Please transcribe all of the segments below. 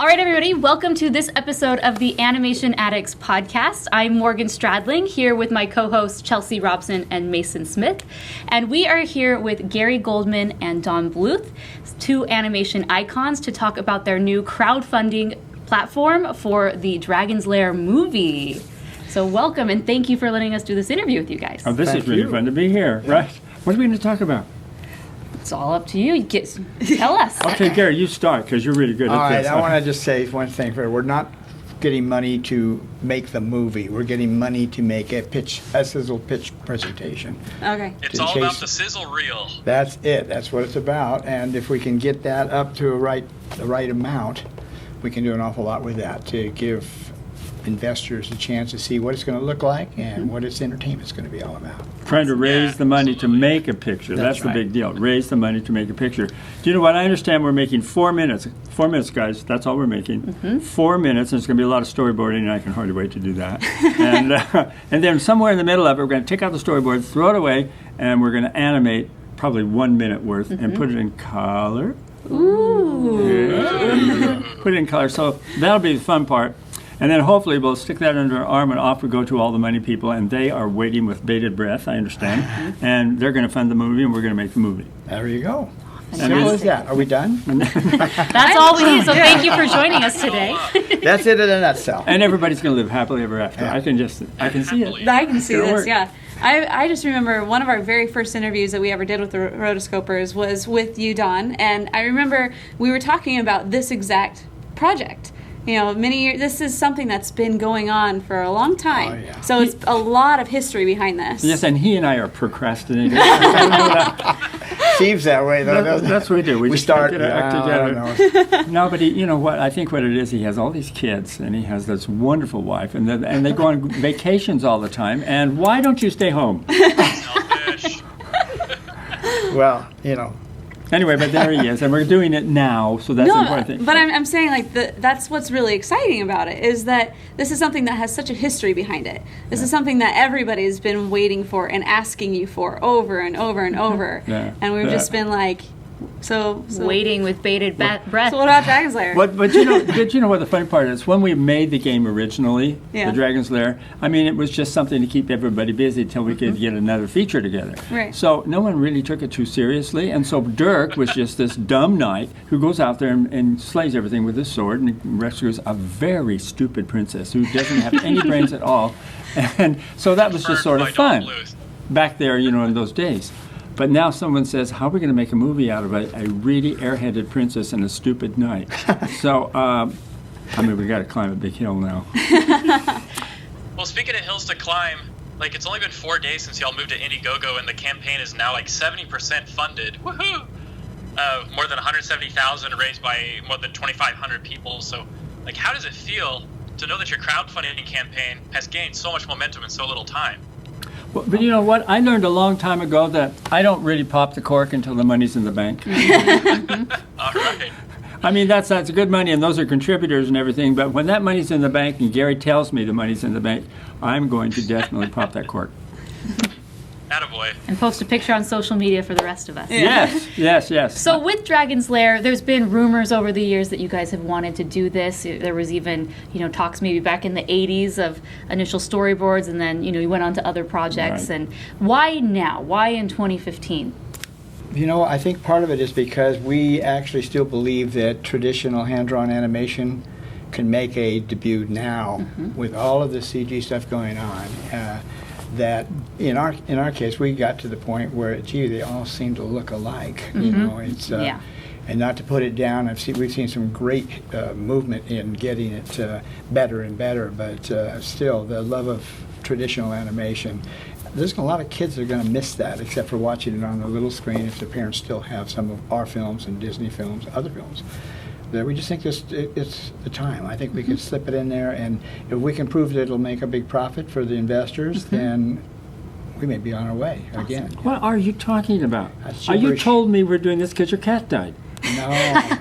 All right, everybody, welcome to this episode of the Animation Addicts Podcast. I'm Morgan Stradling, here with my co-hosts Chelsea Robson and Mason Smith. And we are here with Gary Goldman and Don Bluth, two animation icons, to talk about their new crowdfunding platform for the Dragon's Lair movie. So welcome, and thank you for letting us do this interview with you guys. Oh, this is really fun to be here, right? What are we going to talk about? It's all up to you. Tell us. Okay, Gary, you start, because you're really good at this. All right, I want to just say one thing. We're not getting money to make the movie. We're getting money to make a sizzle pitch presentation. Okay. It's all about the sizzle reel. That's it. That's what it's about. And if we can get that up to the right amount, we can do an awful lot with that to give investors a chance to see what it's going to look like and what its entertainment's going to be all about. Trying to raise the money to make a picture. That's the big deal. Raise the money to make a picture. Do you know what? I understand we're making 4 minutes. 4 minutes, guys. That's all we're making. 4 minutes, and it's going to be a lot of storyboarding, and I can hardly wait to do that. And then somewhere in the middle of it, we're going to take out the storyboard, throw it away, and we're going to animate probably 1 minute worth and put it in color. Ooh. Yeah. Put it in color. So that'll be the fun part. And then hopefully we'll stick that under our arm and off we go to all the money people, and they are waiting with bated breath, I understand. And they're going to fund the movie, and we're going to make the movie. There you go. Simple as that. Are we done? That's all we need, so thank you for joining us today. That's it in a nutshell. And everybody's going to live happily ever after. Yeah. I can see it. I can see It'll this, work. yeah. I just remember one of our very first interviews that we ever did with the Rotoscopers was with you, Don, and I remember we were talking about this exact project. You know, many years. This is something that's been going on for a long time. Oh, yeah. So it's a lot of history behind this. Yes, and he and I are procrastinators. Seems that way, though, doesn't it? That's what we do. We just start get our act together. No, but you know what? I think what it is, he has all these kids, and he has this wonderful wife, and they go on vacations all the time. And why don't you stay home? Selfish. Well, you know. Anyway, but there he is, and we're doing it now, so that's the important thing. But I'm saying, like, that's what's really exciting about it, is that this is something that has such a history behind it. This is something that everybody's been waiting for and asking you for over and over and over. And we've just been like, so Waiting with bated breath. So what about Dragon's Lair? But you know what the funny part is? When we made the game originally, Yeah. the Dragon's Lair, I mean, it was just something to keep everybody busy until we could get another feature together. Right. So no one really took it too seriously, and so Dirk was just this dumb knight who goes out there and slays everything with his sword and rescues a very stupid princess who doesn't have any brains at all. And so that was just sort of fun back there, you know, in those days. But now someone says, how are we going to make a movie out of a really airheaded princess and a stupid knight? So, I mean, we got to climb a big hill now. Well, speaking of hills to climb, like, it's only been 4 days since y'all moved to Indiegogo, and the campaign is now like 70% funded. Woohoo! More than $170,000 raised by more than 2,500 people. So, like, how does it feel to know that your crowdfunding campaign has gained so much momentum in so little time? Well, but you know what? I learned a long time ago that I don't really pop the cork until the money's in the bank. All right. I mean, that's good money, and those are contributors and everything, but when that money's in the bank and Gary tells me the money's in the bank, I'm going to definitely pop that cork. Attaboy. And post a picture on social media for the rest of us. Yes. So with Dragon's Lair, there's been rumors over the years that you guys have wanted to do this. There was even, talks maybe back in the 80s of initial storyboards, and then, you went on to other projects. Right. And why now? Why in 2015? You know, I think part of it is because we actually still believe that traditional hand-drawn animation can make a debut now with all of the CG stuff going on. That in our case, we got to the point where, gee, they all seem to look alike. You know, it's and not to put it down. We've seen some great movement in getting it better and better, but still, the love of traditional animation. There's a lot of kids that are going to miss that, except for watching it on the little screen. If the parents still have some of our films and Disney films, other films. We just think it's the time. I think we could slip it in there, and if we can prove that it'll make a big profit for the investors, then we may be on our way again. What are you talking about? That's Are you gibberish. told me we're doing this because your cat died? No,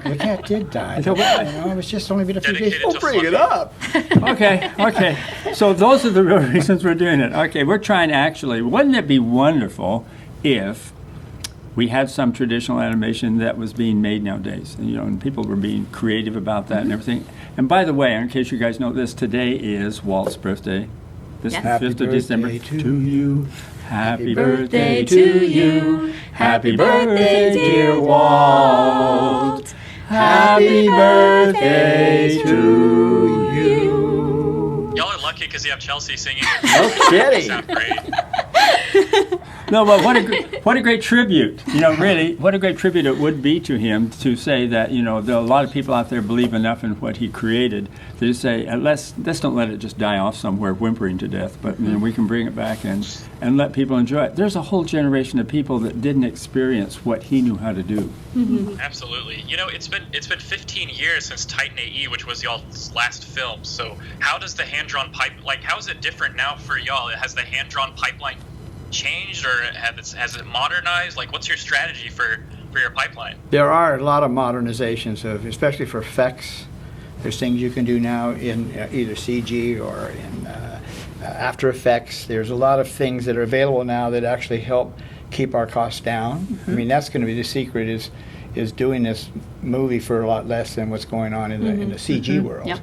the cat did die. So what- It was just only been a few days. Dedicated to Bring it Fluffy. up. Okay. So those are the real reasons we're doing it. Okay, we're trying to actually, wouldn't it be wonderful if we had some traditional animation that was being made nowadays, and people were being creative about that and everything. And by the way, in case you guys know this, today is Walt's birthday. This Yes. 5th of December. To you. Happy birthday to you. Happy birthday, dear Walt. Happy birthday to you. Y'all are lucky because you have Chelsea singing. No kidding. Sound great. No, but what a great tribute. Really, what a great tribute it would be to him to say that, there are a lot of people out there believe enough in what he created to just say, let's don't let it just die off somewhere whimpering to death, but we can bring it back and let people enjoy it. There's a whole generation of people that didn't experience what he knew how to do. Absolutely. It's been 15 years since Titan A.E., which was y'all's last film. So how does the hand-drawn how is it different now for y'all? Has the hand-drawn pipeline changed, or has it modernized? What's your strategy for your pipeline? There are a lot of modernizations especially for effects. There's things you can do now in either CG or in After Effects. There's a lot of things that are available now that actually help keep our costs down. I mean, that's going to be the secret is doing this movie for a lot less than what's going on in the CG world. Yep.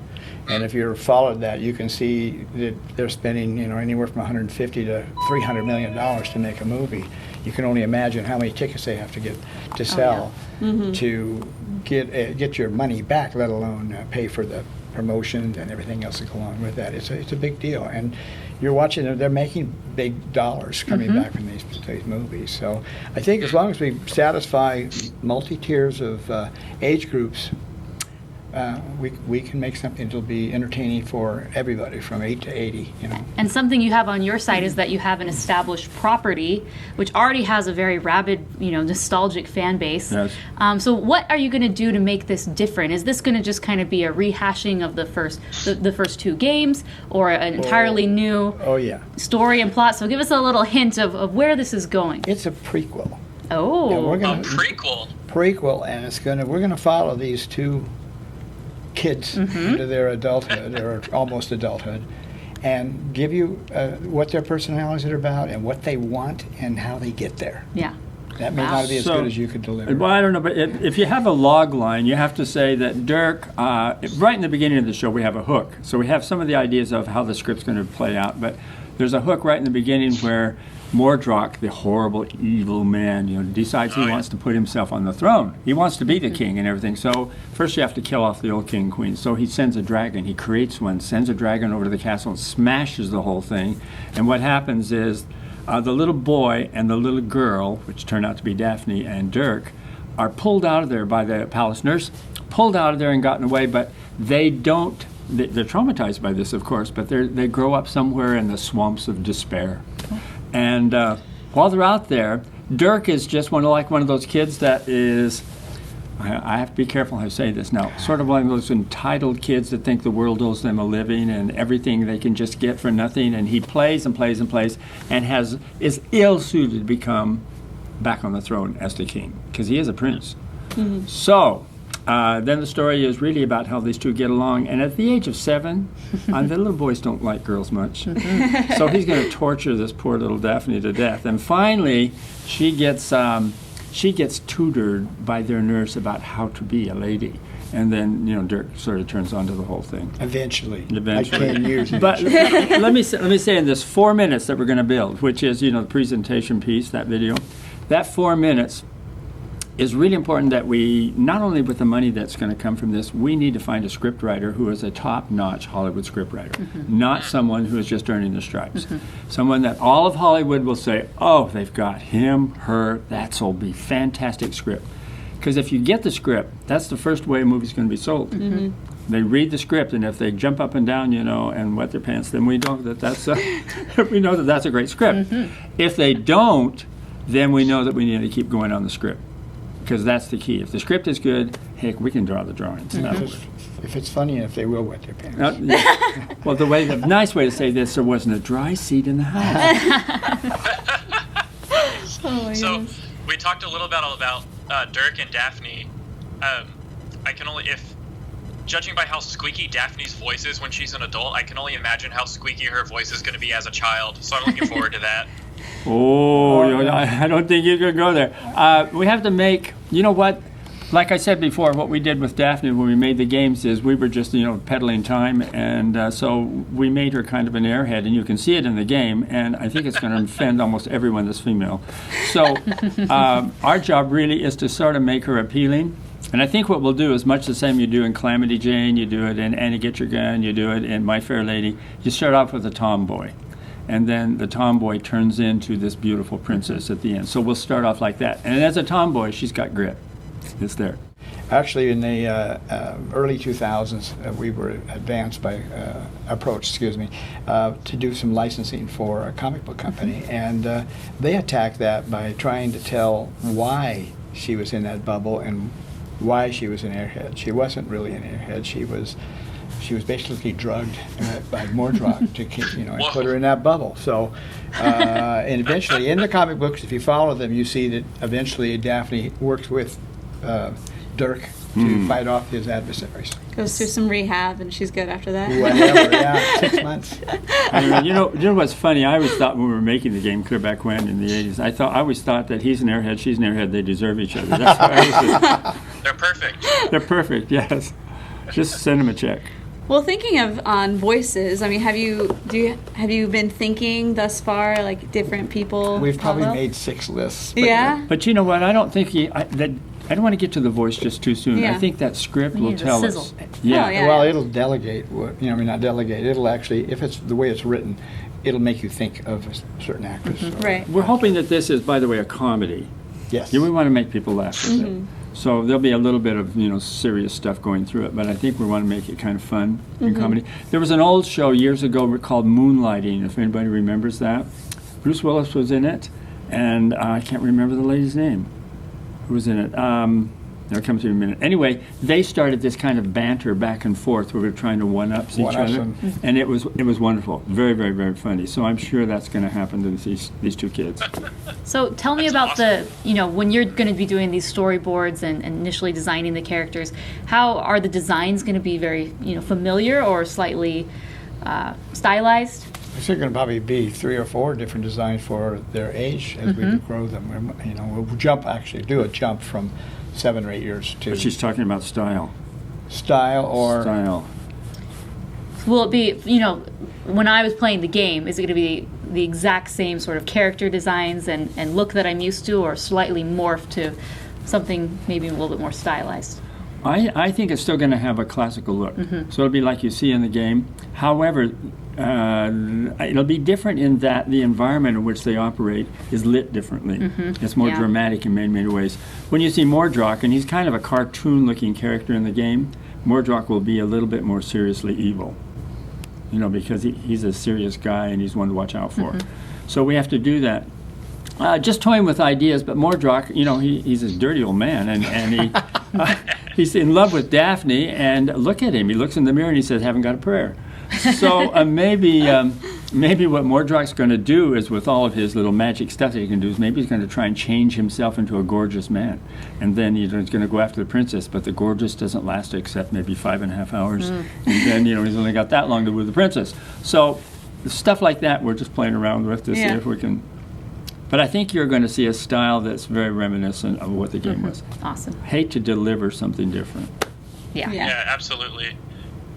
And if you've followed that, you can see that they're spending anywhere from $150 to $300 million to make a movie. You can only imagine how many tickets they have to get to sell to get your money back, let alone pay for the promotions and everything else that go along with that. It's a big deal, and you're watching them. They're making big dollars coming back from these movies. So I think as long as we satisfy multi-tiers of age groups, we can make something that'll be entertaining for everybody from 8 to 80, And something you have on your side is that you have an established property, which already has a very rabid, nostalgic fan base. Yes. So what are you going to do to make this different? Is this going to just kind of be a rehashing of the first two games, or an entirely new story and plot? So give us a little hint of where this is going. It's a prequel. Oh. And we're A gonna, prequel. And we're gonna follow these two kids into their adulthood or almost adulthood, and give you what their personalities are about and what they want and how they get there. Yeah. That may not be as good as you could deliver. Well, I don't know, but if you have a log line, you have to say that Dirk, right in the beginning of the show, we have a hook. So we have some of the ideas of how the script's going to play out, but there's a hook right in the beginning where Mordroc, the horrible, evil man, decides he wants to put himself on the throne. He wants to be the king and everything. So first you have to kill off the old king and queen. So he sends a dragon. He creates one, sends a dragon over to the castle and smashes the whole thing. And what happens is the little boy and the little girl, which turn out to be Daphne and Dirk, are pulled out of there by the palace nurse, pulled out of there and gotten away, but they don't. They're traumatized by this, of course, but they grow up somewhere in the swamps of despair. And while they're out there, Dirk is just one of those kids that is, I have to be careful how I say this now, sort of one of those entitled kids that think the world owes them a living and everything they can just get for nothing. And he plays and plays and plays and is ill-suited to become back on the throne as the king, because he is a prince. So then the story is really about how these two get along. And at the age of 7, the little boys don't like girls much. So he's going to torture this poor little Daphne to death. And finally, she gets tutored by their nurse about how to be a lady. And then, Dirk sort of turns onto the whole thing. Eventually. Like 10 years. But let me say in this 4 minutes that we're going to build, which is, the presentation piece, that video, that 4 minutes is really important that we, not only with the money that's going to come from this, we need to find a scriptwriter who is a top-notch Hollywood scriptwriter, not someone who is just earning the stripes. Someone that all of Hollywood will say, oh, they've got him, her, that'll be fantastic script. Because if you get the script, that's the first way a movie's going to be sold. They read the script, and if they jump up and down, and wet their pants, then we know that that's a great script. If they don't, then we know that we need to keep going on the script. Because that's the key. If the script is good, heck, we can draw the drawings. If it's funny enough, they will wet their pants. Well, the nice way to say this, there wasn't a dry seat in the house. So we talked a little bit about Dirk and Daphne. Judging by how squeaky Daphne's voice is when she's an adult, I can only imagine how squeaky her voice is going to be as a child. So I'm looking forward to that. Oh, I don't think you could go there. We have to make, you know what? Like I said before, what we did with Daphne when we made the games is we were just, peddling time, and so we made her kind of an airhead, and you can see it in the game, and I think it's going to offend almost everyone that's female. So our job really is to sort of make her appealing, and I think what we'll do is much the same you do in Calamity Jane, you do it in Annie Get Your Gun, you do it in My Fair Lady. You start off with a tomboy, and then the tomboy turns into this beautiful princess at the end. So we'll start off like that, and as a tomboy, she's got grit. It's there. Actually, in the early 2000s, we were approached to do some licensing for a comic book company, and they attacked that by trying to tell why she was in that bubble and why she was an airhead. She wasn't really an airhead. She was basically drugged by Mordroc to and put her in that bubble. So, and eventually, in the comic books, if you follow them, you see that eventually Daphne works with Dirk to fight off his adversaries. Goes through some rehab, and she's good after that. Whatever, yeah, 6 months. You know what's funny? I always thought when we were making the game, clear back when in the 80s, I always thought that he's an airhead, she's an airhead, they deserve each other. That's what I was They're perfect. They're perfect, yes. Just send them a check. Well, thinking of on voices, I mean, have you been thinking thus far, like different people? We've probably made 6 lists. Yeah. But you know what? I don't think I don't want to get to the voice just too soon. Yeah. I think that script We will need a tell sizzle. us. Yeah. Oh, yeah. Well, it'll delegate. Not delegate. It'll actually, if it's the way it's written, it'll make you think of a certain actress. Right. We're hoping that this is, by the way, a comedy. Yes. Yeah, we want to make people laugh with it. So there'll be a little bit of serious stuff going through it, but I think we want to make it kind of fun and comedy. There was an old show years ago called Moonlighting, if anybody remembers that. Bruce Willis was in it, and I can't remember the lady's name who was in it. It'll come to me in a minute. Anyway, they started this kind of banter back and forth where we were trying to one-up each other, and it was wonderful. Very, very, very funny. So I'm sure that's going to happen to these 2 kids. So tell me about awesome. when you're going to be doing these storyboards and initially designing the characters, how are the designs going to be very, familiar or slightly stylized? There's going to probably be 3 or 4 different designs for their age as we grow them. We'll do a jump from 7 or 8 years to But she's talking about style. style. Will it be, when I was playing the game, is it going to be the exact same sort of character designs and look that I'm used to, or slightly morphed to something maybe a little bit more stylized? I think it's still going to have a classical look. So it'll be like you see in the game. However, it'll be different in that the environment in which they operate is lit differently. It's more dramatic in many, many ways. When you see Mordroc, and he's kind of a cartoon-looking character in the game, Mordroc will be a little bit more seriously evil, because he's a serious guy and he's one to watch out for. So we have to do that. Just toying with ideas, but Mordroc, he's a dirty old man, and he he's in love with Daphne, and look at him. He looks in the mirror and he says, "Haven't got a prayer." So maybe what Mordroc's going to do is, with all of his little magic stuff that he can do, is maybe he's going to try and change himself into a gorgeous man, and then he's going to go after the princess. But the gorgeous doesn't last except maybe 5.5 hours, and then he's only got that long to woo the princess. So stuff like that we're just playing around with to see if we can. But I think you're going to see a style that's very reminiscent of what the game was. Awesome. Hate to deliver something different. Yeah. Yeah, absolutely.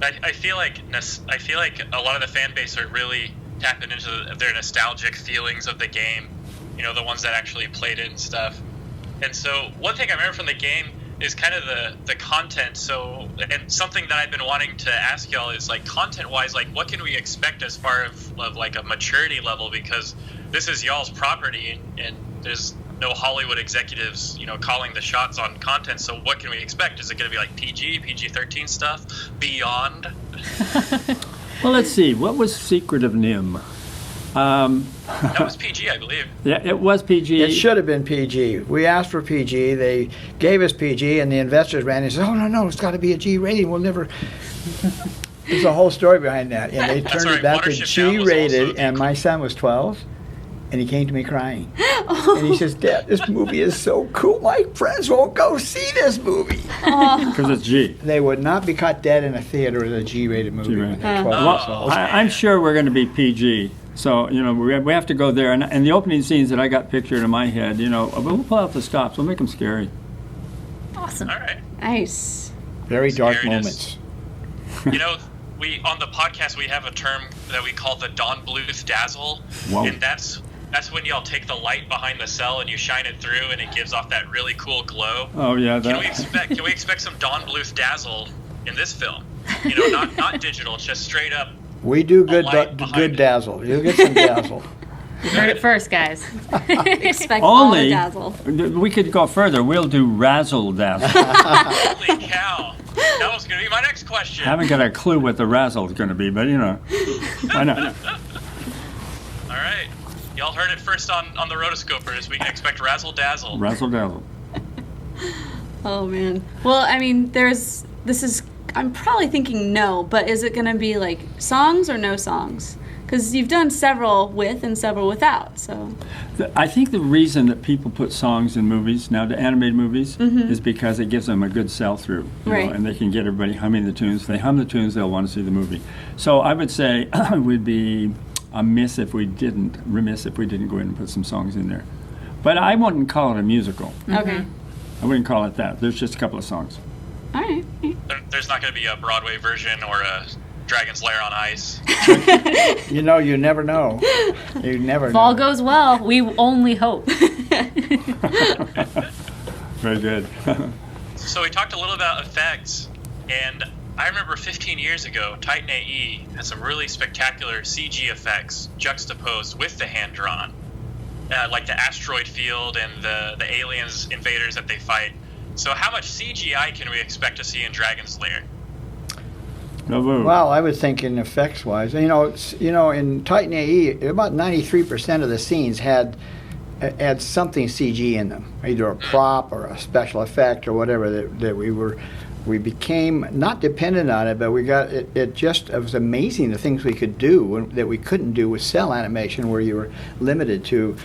I feel like a lot of the fan base are really tapping into their nostalgic feelings of the game. The ones that actually played it and stuff. And so one thing I remember from the game is kind of the content. So, and something that I've been wanting to ask y'all is, like, content-wise, like, what can we expect as far of like a maturity level? Because this is y'all's property, and there's no Hollywood executives, calling the shots on content. So what can we expect? Is it going to be like PG-13 stuff, beyond? Well, let's see. What was Secret of NIMH? That was PG, I believe. Yeah, it was PG. It should have been PG. We asked for PG. They gave us PG, and the investors ran and said, "Oh, no, it's got to be a G rating. We'll never." There's a whole story behind that. And they turned it back to G rated, and my son was 12. And he came to me crying. And he says, "Dad, this movie is so cool. My friends won't go see this movie." Because it's G. They would not be caught dead in a theater with a G-rated movie when they're 12 years old. I'm sure we're going to be PG. So, we have to go there. And the opening scenes that I got pictured in my head, we'll pull out the stops. We'll make them scary. Awesome. All right. Nice. Very dark Scariness. moments. We on the podcast we have a term that we call the Don Bluth dazzle, Whoa. and that's when y'all take the light behind the cell and you shine it through, and it gives off that really cool glow. Oh, yeah. Can we expect some Don Bluth dazzle in this film? Not digital, just straight up. We do light behind good it. dazzle. You'll get some dazzle. You heard it first, guys. Expect all the Only, dazzle. we could go further. We'll do razzle dazzle. Holy cow! That was going to be my next question. Haven't got a clue what the razzle is going to be, but why not? All right. Y'all heard it first on the Rotoscopers. We can expect razzle dazzle. Razzle dazzle. Oh man. Well, I mean, I'm probably thinking no, but is it going to be like songs or no songs? Because you've done several with and several without, so. I think the reason that people put songs in movies, now to animated movies, is because it gives them a good sell-through. Right. And they can get everybody humming the tunes. If they hum the tunes, they'll want to see the movie. So I would say it would be remiss if we didn't go in and put some songs in there. But I wouldn't call it a musical. Okay. I wouldn't call it that. There's just a couple of songs. All right. There's not going to be a Broadway version or a Dragon's Lair on Ice. You never know. You never If know. all goes well, we only hope. Very good. So we talked a little about effects, and I remember 15 years ago, Titan A.E. had some really spectacular CG effects juxtaposed with the hand-drawn, like the asteroid field and the aliens invaders that they fight. So how much CGI can we expect to see in Dragon's Lair? Well, I was thinking effects-wise. In Titan A.E., about 93% of the scenes had something CG in them, either a prop or a special effect or whatever that we became not dependent on it, but we got it. It was amazing the things we could do that we couldn't do with cell animation, where you were limited to.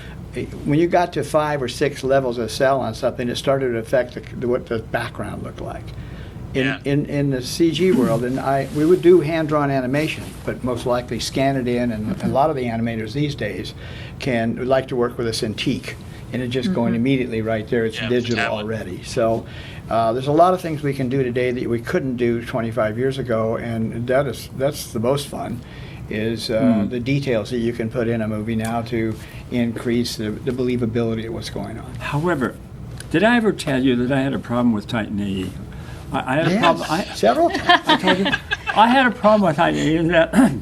When you got to 5 or 6 levels of cell on something, it started to affect what the background looked like. In the CG world, and we would do hand-drawn animation, but most likely scan it in, and a lot of the animators these days would like to work with a Cintiq, and it's just going immediately right there. It's digital already. So there's a lot of things we can do today that we couldn't do 25 years ago, and that's the most fun, is the details that you can put in a movie now to increase the believability of what's going on. However, did I ever tell you that I had a problem with Titan A.E.? I had a problem. Several times. I told you. I had a problem with Titan A.E. in that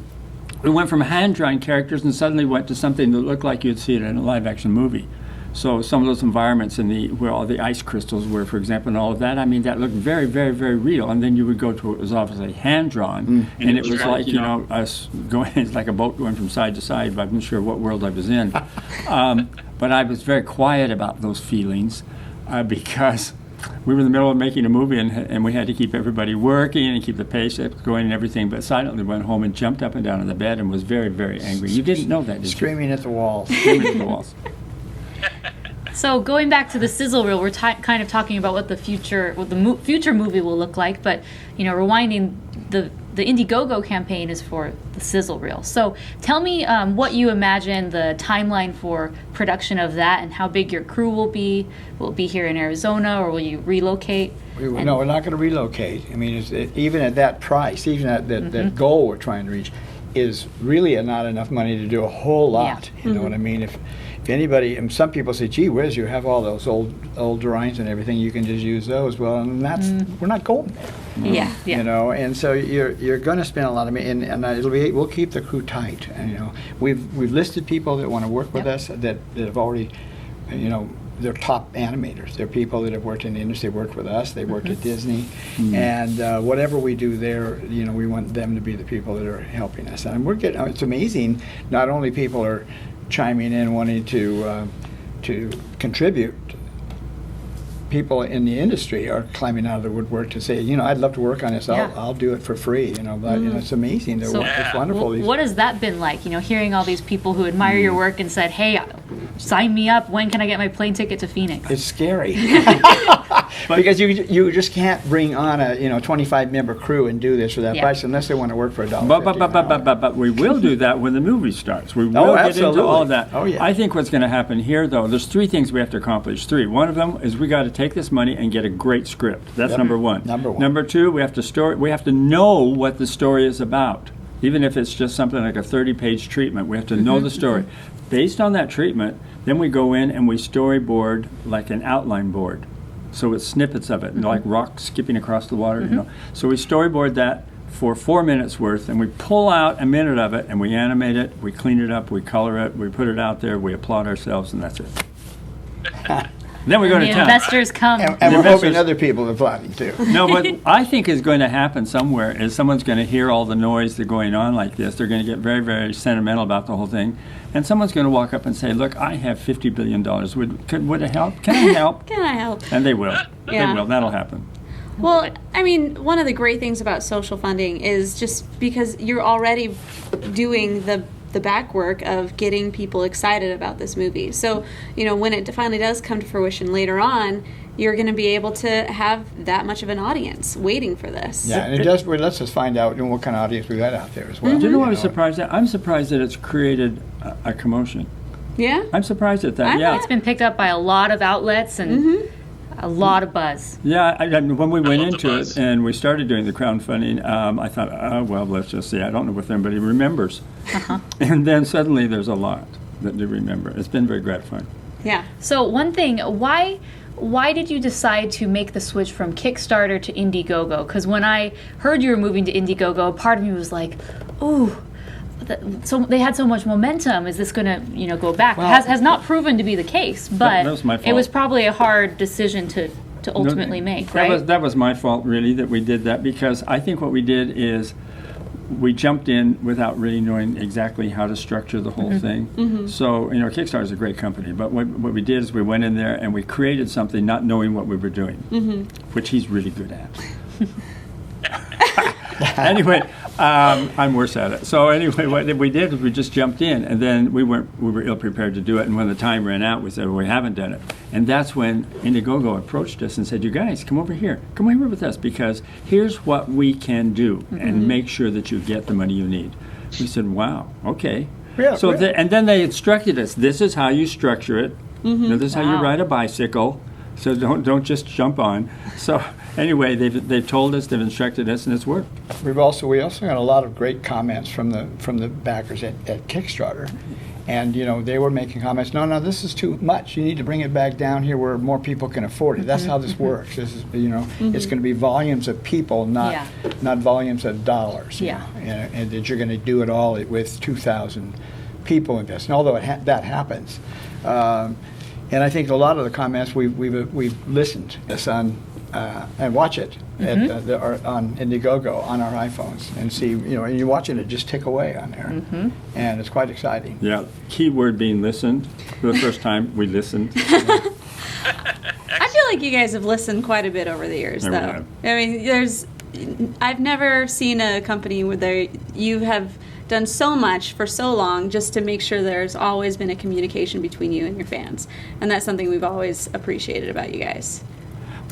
we went from hand-drawn characters and suddenly went to something that looked like you'd see it in a live-action movie. So some of those environments where all the ice crystals were, for example, and all of that, that looked very, very, very real. And then you would go to it was obviously hand-drawn, and it was like, us going, it's like a boat going from side to side, but I'm not sure what world I was in. But I was very quiet about those feelings because we were in the middle of making a movie, and we had to keep everybody working and keep the pace going and everything, but silently went home and jumped up and down on the bed and was very, very angry. You didn't know that, did you? Screaming at the walls. Screaming at the walls. So going back to the sizzle reel, we're kind of talking about what the future movie will look like, but rewinding, the Indiegogo campaign is for the sizzle reel. So tell me what you imagine the timeline for production of that, and how big your crew will be. Will it be here in Arizona, or will you relocate? No, we're not going to relocate. I mean, even at that price, even at that goal we're trying to reach, is really not enough money to do a whole lot. Yeah. You know what I mean? If anybody, and some people say, gee whiz, you have all those old drawings and everything, you can just use those. Well, and we're not going there. Yeah. And so you're going to spend a lot of money, and we'll keep the crew tight. And we've listed people that want to work with us that have already, they're top animators. They're people that have worked in the industry, worked with us. They worked at Disney, and whatever we do there, we want them to be the people that are helping us. And it's amazing. Not only people are chiming in, wanting to contribute. People in the industry are climbing out of the woodwork to say, I'd love to work on this. I'll do it for free. But it's amazing. It's wonderful. What has that been like? Hearing all these people who admire your work and said, "Hey, sign me up. When can I get my plane ticket to Phoenix?" It's scary. Because you just can't bring on a 25-member crew and do this or that price unless they want to work for $1.50. But we will do that when the movie starts. We will get into all of that. Oh, yeah. I think what's going to happen here, though, there's 3 things we have to accomplish. 3. One of them is we got to take this money and get a great script. That's number 1. Number 2, we have to know what the story is about. Even if it's just something like a 30-page treatment, we have to know the story. Based on that treatment, then we go in and we storyboard like an outline board. So it's snippets of it, like rocks skipping across the water, So we storyboard that for 4 minutes worth, and we pull out a minute of it, and we animate it, we clean it up, we color it, we put it out there, we applaud ourselves, and that's it. Then we go to the town. Investors come. And we're hoping other people are applauding too. No, what I think is going to happen somewhere is someone's going to hear all the noise that's going on like this. They're going to get very, very sentimental about the whole thing. And someone's going to walk up and say, look, I have $50 billion. Would it help? Can I help? Can I help? And they will. Yeah. They will. That'll happen. Well, I mean, one of the great things about social funding is just because you're already doing the back work of getting people excited about this movie. So, when it finally does come to fruition later on, you're going to be able to have that much of an audience waiting for this. Yeah, and it lets us find out what kind of audience we've got out there as well. Do you know what I'm surprised at? I'm surprised that it's created a commotion. Yeah? I'm surprised at that, It's been picked up by a lot of outlets and a lot of buzz. Yeah, when we went into it and we started doing the crowdfunding, I thought, well, let's just see. I don't know if anybody remembers. And then suddenly there's a lot that do remember. It's been very gratifying. Yeah. So one thing, why did you decide to make the switch from Kickstarter to Indiegogo? Because when I heard you were moving to Indiegogo, part of me was like, ooh, so they had so much momentum. Is this going to, go back? Well, has not proven to be the case, but that was my fault. It was probably a hard decision to ultimately make, right? That was my fault, really, that we did that, because I think what we did is we jumped in without really knowing exactly how to structure the whole thing. So, Kickstarter is a gret company, but what we did is we went in there and we created something not knowing what we were doing, which he's really good at. Anyway, I'm worse at it. So anyway, what we did was we just jumped in, and then we were ill prepared to do it. And when the time ran out, we said, well, we haven't done it. And that's when Indiegogo approached us and said, you guys, come over here with us, because here's what we can do and make sure that you get the money you need. We said, wow, okay. Yeah, so and then they instructed us, this is how you structure it. This is how you ride a bicycle. So don't just jump on. So anyway, they've told us, they've instructed us, and it's worked. We also got a lot of great comments from the backers at Kickstarter, and they were making comments. No, this is too much. You need to bring it back down here where more people can afford it. That's how this works. This is it's going to be volumes of people, not volumes of dollars. Yeah. And that you're going to do it all with 2,000 people investing. Although that happens. And I think a lot of the comments we've listened to this on and watch it on Indiegogo on our iPhones and see, and you're watching it just tick away on there, and it's quite exciting. Yeah, key word being listened. For the first time, we listened. I feel like you guys have listened quite a bit over the years, though. I mean, I've never seen a company where you have done so much for so long just to make sure there's always been a communication between you and your fans, and that's something we've always appreciated about you guys.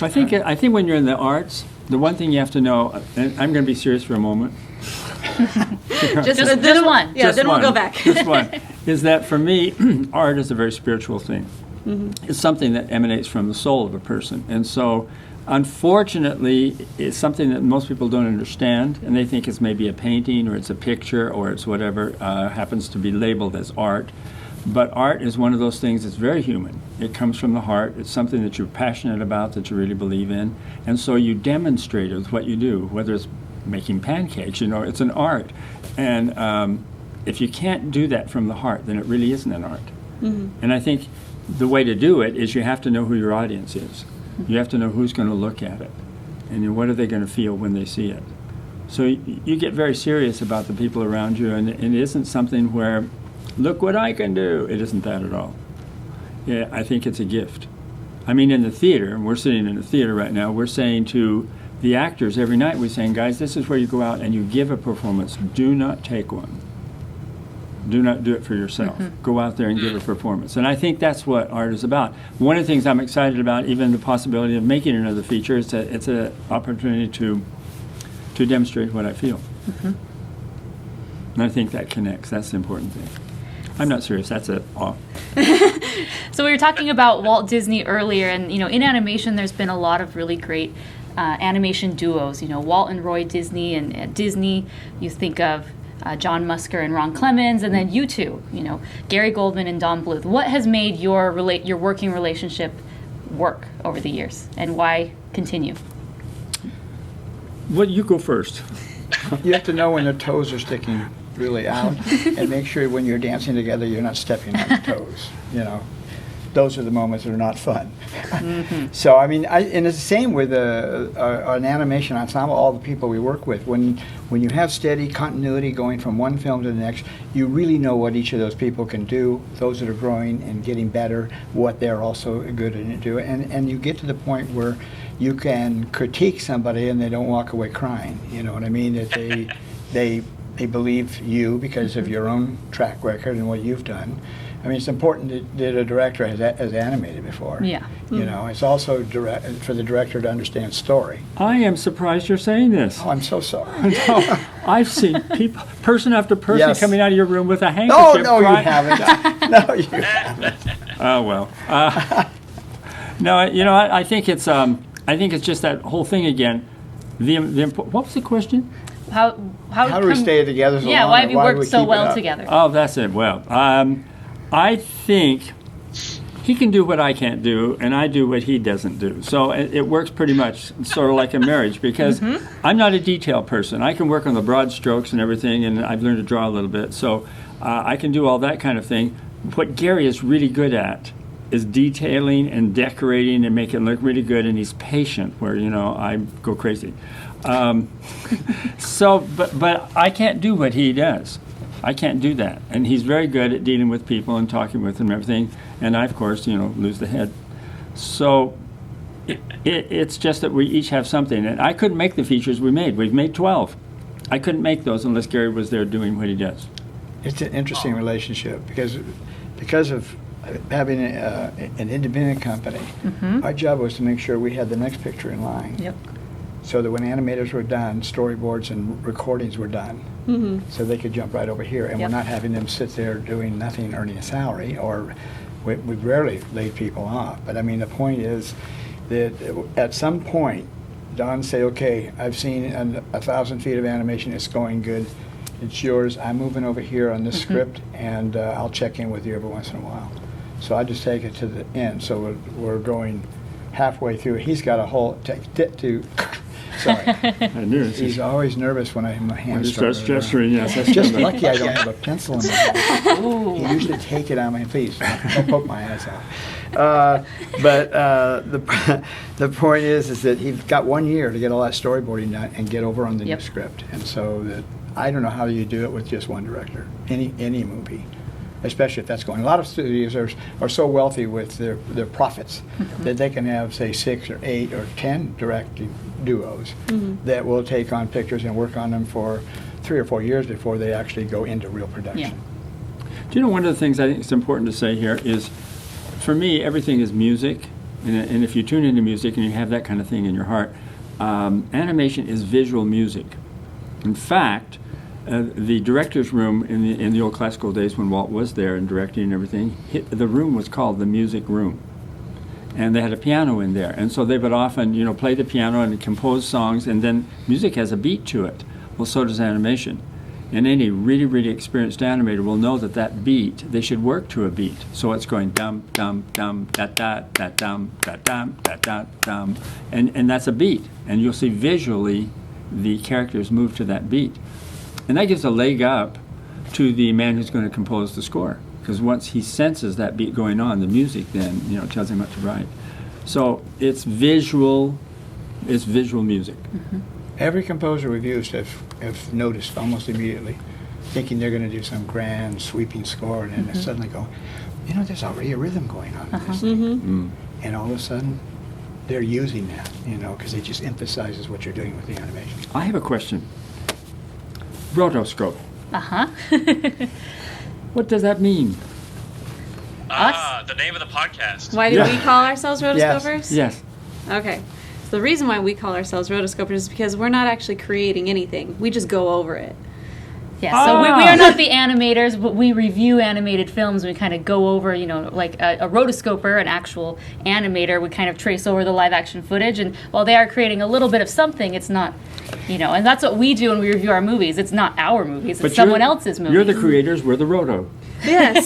I think when you're in the arts, the one thing you have to know, and I'm going to be serious for a moment. just one. Yeah, then we'll go back. Just one. Is that for me, art is a very spiritual thing. It's something that emanates from the soul of a person, and so unfortunately, it's something that most people don't understand, and they think it's maybe a painting or it's a picture or it's whatever happens to be labeled as art. But art is one of those things that's very human. It comes from the heart. It's something that you're passionate about, that you really believe in. And so you demonstrate it with what you do, whether it's making pancakes, it's an art. And if you can't do that from the heart, then it really isn't an art. And I think the way to do it is you have to know who your audience is. You have to know who's going to look at it, and what are they going to feel when they see it. So you get very serious about the people around you, and it isn't something where, look what I can do. It isn't that at all. Yeah, I think it's a gift. I mean, in the theater, and we're sitting in the theater right now, we're saying to the actors every night, we're saying, guys, this is where you go out and you give a performance. Do not take one. Do not do it for yourself. Go out there and give a performance. And I think that's what art is about. One of the things I'm excited about, even the possibility of making another feature, is that it's an opportunity to demonstrate what I feel. And I think that connects. That's the important thing. I'm not serious. That's it. Off. So we were talking about Walt Disney earlier, and in animation, there's been a lot of really great animation duos. Walt and Roy Disney, and at Disney, you think of John Musker and Ron Clements, and then you two, Gary Goldman and Don Bluth. What has made your working relationship work over the years, and why continue? Well, you go first. You have to know when their toes are sticking really out, and make sure when you're dancing together you're not stepping on your toes. Those are the moments that are not fun. So and it's the same with an animation ensemble. All the people we work with, when you have steady continuity going from one film to the next, you really know what each of those people can do. Those that are growing and getting better, what they're also good at doing, and you get to the point where you can critique somebody and they don't walk away crying. You know what I mean? That they believe you because of your own track record and what you've done. It's important that a director has animated before. Yeah. It's also for the director to understand story. I am surprised you're saying this. Oh, I'm so sorry. No, I've seen person after person Yes. coming out of your room with a handkerchief. No, you crying. haven't. No, you haven't. Oh well. No, I think it's just that whole thing again. What was the question? How do we stay together so long? Why have you do we worked so keep it well up? together? Oh, that's it. Well, I think he can do what I can't do, and I do what he doesn't do. So it works pretty much sort of like a marriage, because I'm not a detail person. I can work on the broad strokes and everything, and I've learned to draw a little bit. So I can do all that kind of thing. What Gary is really good at is detailing and decorating and making it look really good, and he's patient, where, I go crazy. But I can't do what he does. I can't do that. And he's very good at dealing with people and talking with them and everything. And I, of course, lose the head. So it's just that we each have something. And I couldn't make the features we made. We've made 12. I couldn't make those unless Gary was there doing what he does. It's an interesting relationship because of having an independent company. Our job was to make sure we had the next picture in line. Yep. So that when animators were done, storyboards and recordings were done. So they could jump right over here, and we're not having them sit there doing nothing, earning a salary, or we rarely laid people off. But the point is that at some point, Don say, okay, I've seen 1,000 feet of animation, it's going good, it's yours, I'm moving over here on this script, and I'll check in with you every once in a while. So I just take it to the end, so we're going halfway through. He's got a whole, sorry. I knew it. He's always nervous when my hands When you start gesturing, yes. That's Just good. lucky I don't have a pencil in my hand. He usually take it on my, please, don't poke my eyes out. But the point is that he's got 1 year to get all that storyboarding done and get over on the new script. And so I don't know how you do it with just one director, any movie. Especially if that's going. A lot of studios are so wealthy with their profits that they can have, say, 6 or 8 or 10 directing duos that will take on pictures and work on them for 3 or 4 years before they actually go into real production. Yeah. Do you know, one of the things I think is important to say here is, for me, everything is music. And if you tune into music and you have that kind of thing in your heart, animation is visual music. In fact, the director's room in the old classical days when Walt was there and directing and everything, the room was called the music room. And they had a piano in there. And so they would often, play the piano and compose songs, and then music has a beat to it. Well, so does animation. And any really, really experienced animator will know that beat, they should work to a beat. So it's going dum, dum, dum, da, da, da, dum, da, dum, da, da, dum. And that's a beat. And you'll see visually the characters move to that beat. And that gives a leg up to the man who's going to compose the score. Because once he senses that beat going on, the music then, tells him what to write. So it's visual music. Every composer we've used have noticed almost immediately, thinking they're going to do some grand sweeping score, and then they suddenly go, there's already a rhythm going on in this thing. And all of a sudden, they're using that, because it just emphasizes what you're doing with the animation. I have a question. Rotoscope. What does that mean? The name of the podcast. Why do we call ourselves Rotoscopers? Yes. Okay. So the reason why we call ourselves Rotoscopers is because we're not actually creating anything. We just go over it. Yeah, so we are not the animators, but we review animated films. We kind of go over, like a rotoscoper, an actual animator, would kind of trace over the live action footage. And while they are creating a little bit of something, it's not, and that's what we do when we review our movies. It's not our movies, it's someone else's movies. You're the creators, we're the roto. Yes.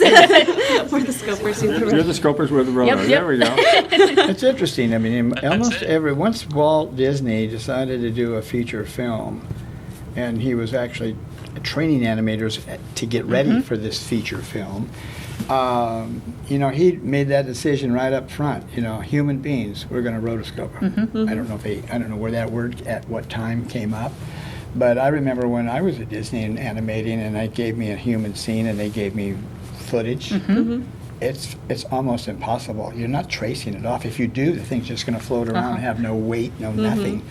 We're the scopers. You're the scopers, we're the roto. Yep. There we go. It's interesting. I mean, once Walt Disney decided to do a feature film, and he was actually training animators to get ready for this feature film, he made that decision right up front. Human beings, we're going to rotoscope them. I don't know where that word at what time came up, but I remember when I was at Disney and animating, and they gave me a human scene and they gave me footage. It's almost impossible. You're not tracing it off. If you do, the thing's just going to float around and have no weight, no nothing.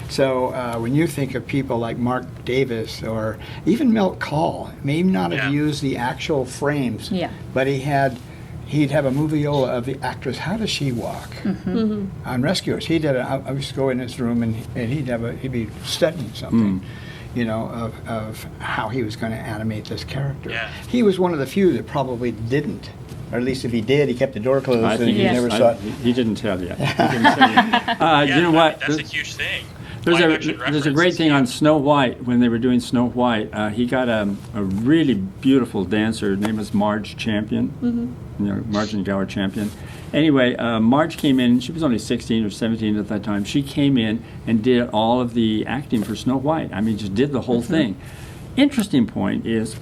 So when you think of people like Mark Davis or even Milt Kahl, may not have used the actual frames, but he'd have a moviola of the actress. How does she walk? On Rescuers, I used to go in his room and he'd be studying something, of how he was going to animate this character. Yeah. He was one of the few that probably didn't. Or at least if he did, he kept the door closed and you never saw it. He didn't tell you. You know what? That's a huge thing. There's a great thing on Snow White. When they were doing Snow White, he got a really beautiful dancer. Her name was Marge Champion. Marge and Gower Champion. Anyway, Marge came in. She was only 16 or 17 at that time. She came in and did all of the acting for Snow White. I mean, just did the whole thing. Interesting point is,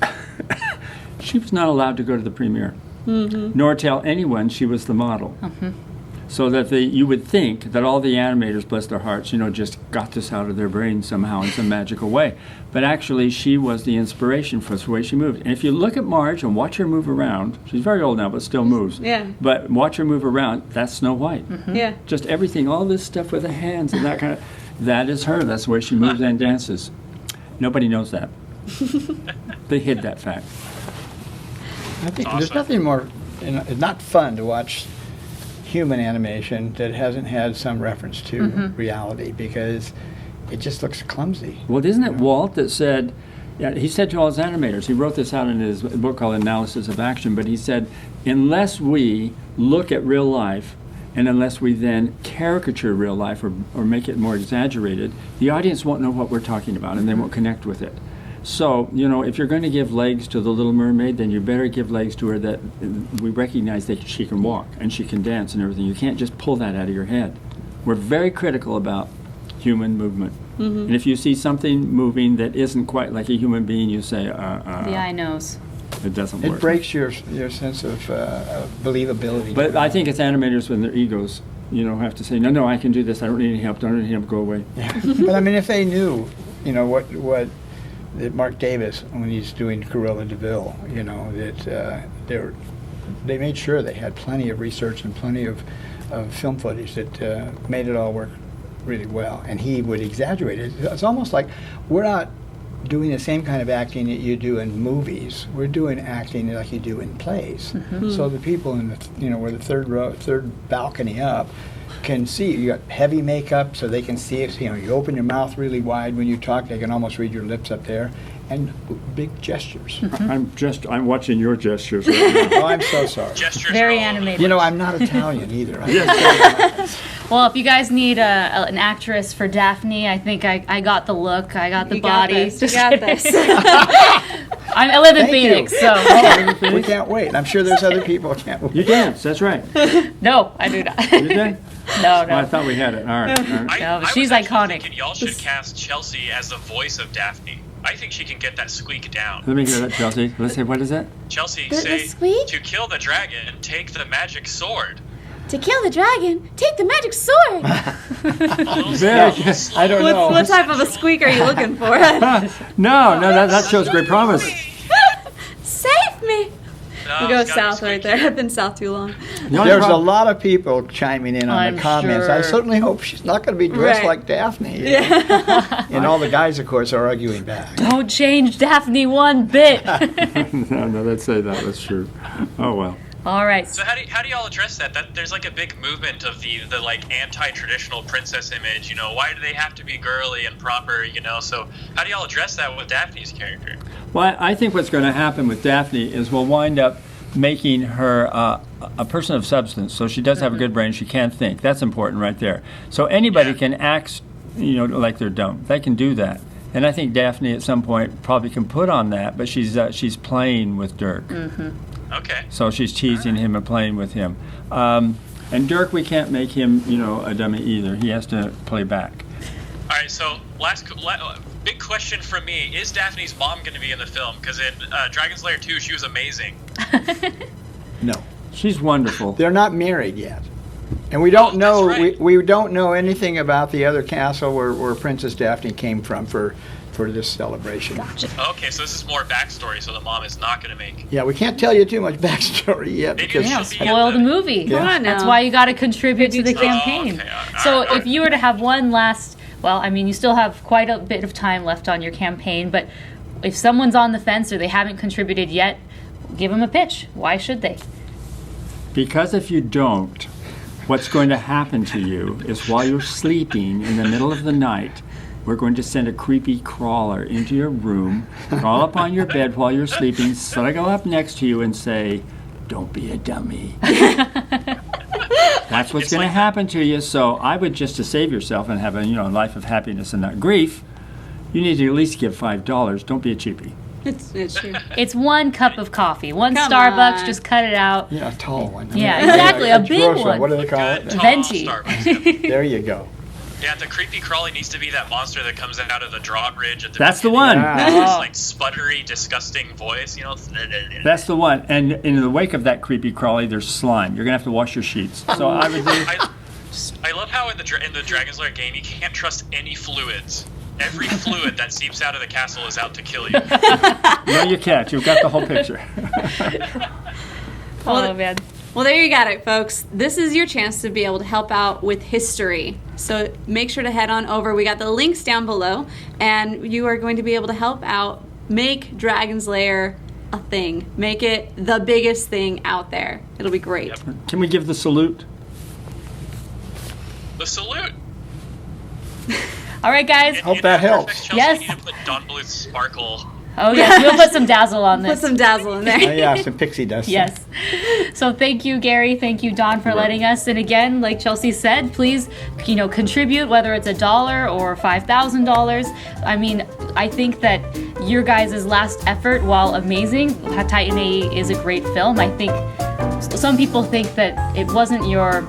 she was not allowed to go to the premiere, nor tell anyone she was the model. So that you would think that all the animators, bless their hearts, just got this out of their brain somehow in some magical way. But actually, she was the inspiration for the way she moved. And if you look at Marge and watch her move around, she's very old now, but still moves. Yeah. But watch her move around, that's Snow White. Yeah. Just everything, all this stuff with the hands and that kind of, that is her. That's the way she moves and dances. Nobody knows that. They hid that fact. I think there's nothing more, it's not fun to watch human animation that hasn't had some reference to reality, because it just looks clumsy. Well, isn't it Walt that said, he said to all his animators, he wrote this out in his book called Analysis of Action, but he said, unless we look at real life and unless we then caricature real life or make it more exaggerated, the audience won't know what we're talking about and they won't connect with it. So, if you're going to give legs to the Little Mermaid, then you better give legs to her that we recognize that she can walk and she can dance and everything. You can't just pull that out of your head. We're very critical about human movement. And if you see something moving that isn't quite like a human being, you say, the eye knows. It doesn't work. It breaks your sense of believability. But I think it's animators when their egos, have to say, no, I can do this. I don't need any help. Don't need any help. Go away. Yeah. But I mean, if they knew, what that Mark Davis, when he's doing Cruella de Vil, that they made sure they had plenty of research and plenty of film footage that made it all work really well. And he would exaggerate it. It's almost like we're not doing the same kind of acting that you do in movies. We're doing acting like you do in plays. So the people in the, where the third balcony up, can see you got heavy makeup, so they can see it. You open your mouth really wide when you talk; they can almost read your lips up there, and big gestures. I'm watching your gestures right now. Oh, I'm so sorry. Gestures Very animated. I'm not Italian either. Well, if you guys need an actress for Daphne, I think I got the look, I got the body. You got this. I live in Phoenix, so. We can't wait. I'm sure there's other people who can't wait. You dance, that's right. No, I do not. You did? No. Well, I thought we had it. All right. No, but I she's was actually iconic. thinking y'all should cast Chelsea as the voice of Daphne. I think she can get that squeak down. Let me hear that, Chelsea. Let's say, what is that? Chelsea, The say, squeak? to kill the dragon, take the magic sword. To kill the dragon, take the magic sword. I don't know. What type of a squeak are you looking for? No, that shows great promise. Save me. We go south right there. I've been south too long. There's a lot of people chiming in on I'm the comments. I sure. certainly hope she's not going to be dressed Right. like Daphne. You know? And all the guys, of course, are arguing back. Don't change Daphne one bit. No, let's say that. That's true. Oh, well. All right. So how do y'all address that? There's like a big movement of the like anti-traditional princess image. You know, why do they have to be girly and proper? You know, so how do y'all address that with Daphne's character? Well, I think what's going to happen with Daphne is we'll wind up making her a person of substance. So she does have a good brain. She can think. That's important right there. So anybody can act, like they're dumb. They can do that. And I think Daphne at some point probably can put on that, but she's playing with Dirk. Okay. So she's teasing him and playing with him. And Dirk, we can't make him, a dummy either. He has to play back. All right. So big question from me: is Daphne's mom going to be in the film? Because in Dragon's Lair 2, she was amazing. No. She's wonderful. They're not married yet. And we don't know right. we don't know anything about the other castle where Princess Daphne came from for this celebration. Okay, so this is more backstory. So the mom is not going to make. Yeah, we can't tell you too much backstory yet Maybe because we Yeah, should be spoil in the movie. Come on That's now. why you got to contribute to the campaign. okay. So All right. if you were to have one last, well, I mean, you still have quite a bit of time left on your campaign, but if someone's on the fence or they haven't contributed yet, give them a pitch. Why should they? Because if you don't, what's going to happen to you is while you're sleeping in the middle of the night, we're going to send a creepy crawler into your room, crawl up on your bed while you're sleeping, snuggle up next to you and say, "Don't be a dummy." That's what's going to happen to you. So I would, just to save yourself and have a life of happiness and not grief, you need to at least give $5. Don't be a cheapie. It's true. It's 1 cup of coffee, one Come Starbucks, on. just cut it out. a tall one. Yeah, exactly, a big gross one. What do they call Good, it? tall Venti. Starbucks, yeah. There you go. Yeah, the creepy crawly needs to be that monster that comes out of the drawbridge at the That's the beginning. one. Yeah. This like sputtery, disgusting voice, That's the one. And in the wake of that creepy crawly, there's slime. You're going to have to wash your sheets. So I would do... I love how in the Dragon's Lair game you can't trust any fluids. Every fluid that seeps out of the castle is out to kill you. No, you can't. You've got the whole picture. Oh, man. Well, there you got it, folks. This is your chance to be able to help out with history. So make sure to head on over. We got the links down below, and you are going to be able to help out make Dragon's Lair a thing. Make it the biggest thing out there. It'll be great. Yep. Can we give the salute? The salute. All right, guys. Hope In that After helps. Effects, Chelsea, Yes. You need to put Don Bluth's sparkle. Oh, yes, we'll put some dazzle on Put this. some dazzle in there. Oh, yeah, some pixie dust. Yes. So thank you, Gary. Thank you, Don, for letting us. And again, like Chelsea said, please, contribute, whether it's $1 or $5,000. I mean, I think that your guys' last effort, while amazing, Titan A.E. is a great film. I think some people think that it wasn't your,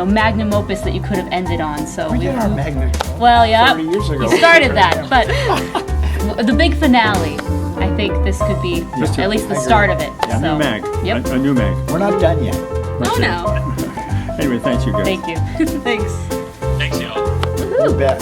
magnum opus that you could have ended on. So We did our magnet. well, yeah, 30 years ago. we started that, but the big finale, I think this could be at least the start of it. Yeah, So, new mag. Yep. A new mag. We're not done yet. Oh, no. Anyway, thanks, you guys. Thank you. Thanks. Thanks, y'all. You bet.